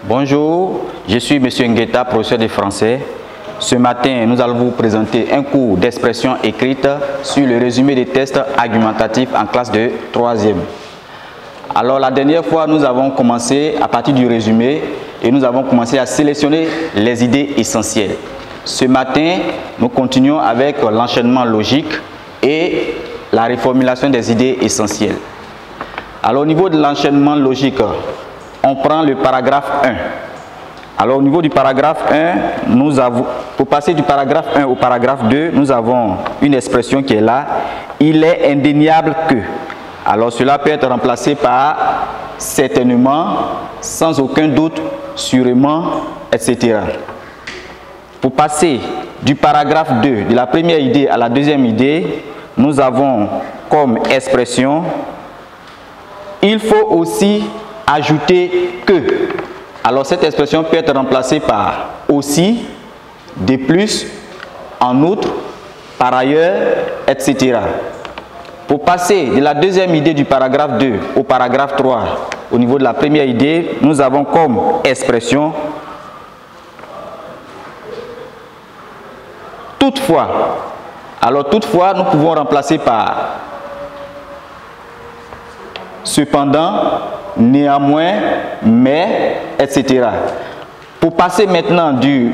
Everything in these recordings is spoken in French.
Bonjour, je suis M. Ngueta, professeur de français. Ce matin, nous allons vous présenter un cours d'expression écrite sur le résumé des tests argumentatifs en classe de 3e. Alors, la dernière fois, nous avons commencé à partir du résumé et nous avons commencé à sélectionner les idées essentielles. Ce matin, nous continuons avec l'enchaînement logique et la reformulation des idées essentielles. Alors, au niveau de l'enchaînement logique, on prend le paragraphe 1. Alors, au niveau du paragraphe 1, pour passer du paragraphe 1 au paragraphe 2, nous avons une expression qui est là. Il est indéniable que. Alors, cela peut être remplacé par certainement, sans aucun doute, sûrement, etc. Pour passer du paragraphe 2, de la première idée à la deuxième idée, nous avons comme expression il faut aussi ajouter que. Alors cette expression peut être remplacée par aussi, de plus, en outre, par ailleurs, etc. Pour passer de la deuxième idée du paragraphe 2 au paragraphe 3, au niveau de la première idée, nous avons comme expression toutefois. Alors toutefois, nous pouvons remplacer par cependant, néanmoins, mais, etc. Pour passer maintenant de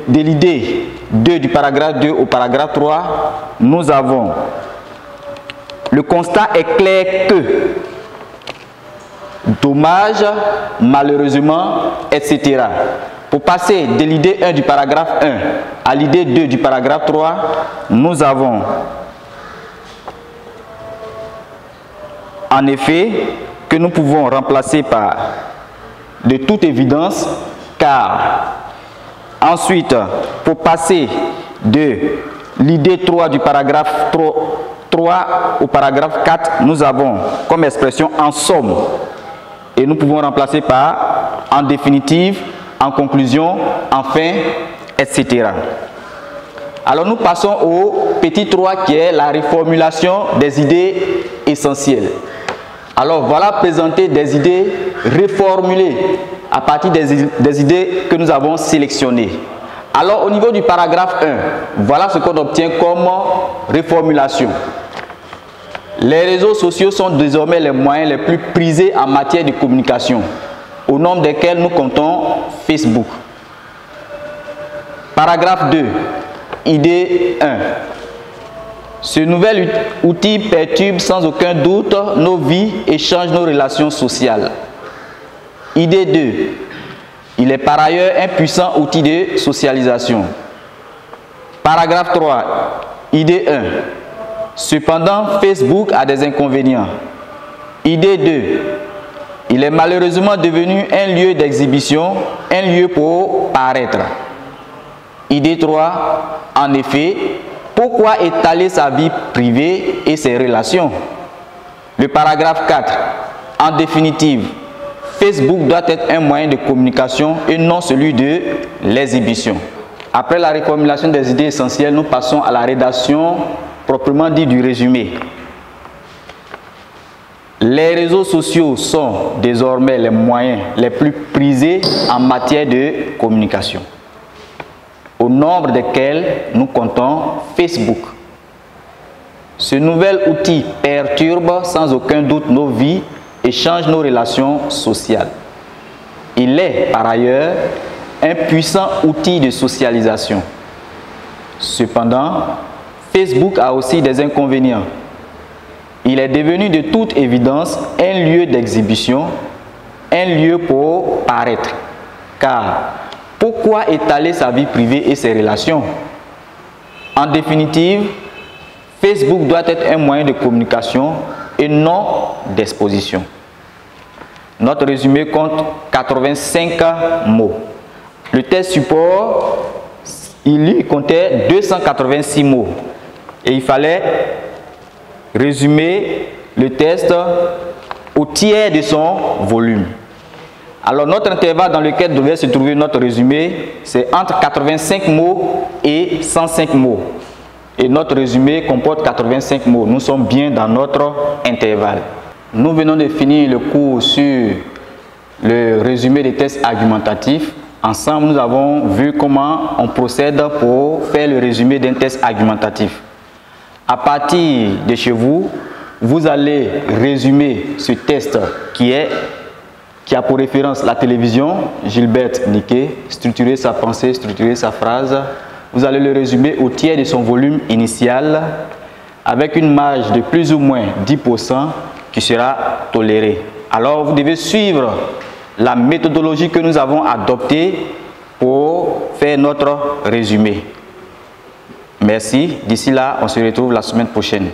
l'idée 2 du paragraphe 2 au paragraphe 3, nous avons le constat est clair que, dommage, malheureusement, etc. Pour passer de l'idée 1 du paragraphe 1 à l'idée 2 du paragraphe 3, nous avons en effet que nous pouvons remplacer par de toute évidence, car. Ensuite, pour passer de l'idée 3 du paragraphe 3 au paragraphe 4, nous avons comme expression en somme. Et nous pouvons remplacer par en définitive, en conclusion, enfin, etc. Alors nous passons au petit 3 qui est la reformulation des idées essentielles. Alors voilà présenter des idées reformulées à partir des idées que nous avons sélectionnées. Alors au niveau du paragraphe 1, voilà ce qu'on obtient comme reformulation. Les réseaux sociaux sont désormais les moyens les plus prisés en matière de communication, au nombre desquels nous comptons Facebook. Paragraphe 2, idée 1. Ce nouvel outil perturbe sans aucun doute nos vies et change nos relations sociales. Idée 2. Il est par ailleurs un puissant outil de socialisation. Paragraphe 3. Idée 1. Cependant, Facebook a des inconvénients. Idée 2. Il est malheureusement devenu un lieu d'exhibition, un lieu pour paraître. Idée 3. En effet, pourquoi étaler sa vie privée et ses relations? Le paragraphe 4. En définitive, Facebook doit être un moyen de communication et non celui de l'exhibition. Après la reformulation des idées essentielles, nous passons à la rédaction proprement dit du résumé. Les réseaux sociaux sont désormais les moyens les plus prisés en matière de communication, au nombre desquels nous comptons Facebook. Ce nouvel outil perturbe sans aucun doute nos vies et change nos relations sociales. Il est par ailleurs un puissant outil de socialisation. Cependant, Facebook a aussi des inconvénients. Il est devenu de toute évidence un lieu d'exhibition, un lieu pour paraître. Car pourquoi étaler sa vie privée et ses relations? En définitive, Facebook doit être un moyen de communication et non d'exposition. Notre résumé compte 85 mots. Le test support, il comptait 286 mots. Et il fallait résumer le test au tiers de son volume. Alors notre intervalle dans lequel devait se trouver notre résumé, c'est entre 85 mots et 105 mots. Et notre résumé comporte 85 mots. Nous sommes bien dans notre intervalle. Nous venons de finir le cours sur le résumé des tests argumentatifs. Ensemble, nous avons vu comment on procède pour faire le résumé d'un test argumentatif. À partir de chez vous, vous allez résumer ce test qui a pour référence la télévision, Gilbert Niquet, structurer sa pensée, structurer sa phrase. Vous allez le résumer au tiers de son volume initial avec une marge de plus ou moins 10% qui sera tolérée. Alors, vous devez suivre la méthodologie que nous avons adoptée pour faire notre résumé. Merci. D'ici là, on se retrouve la semaine prochaine.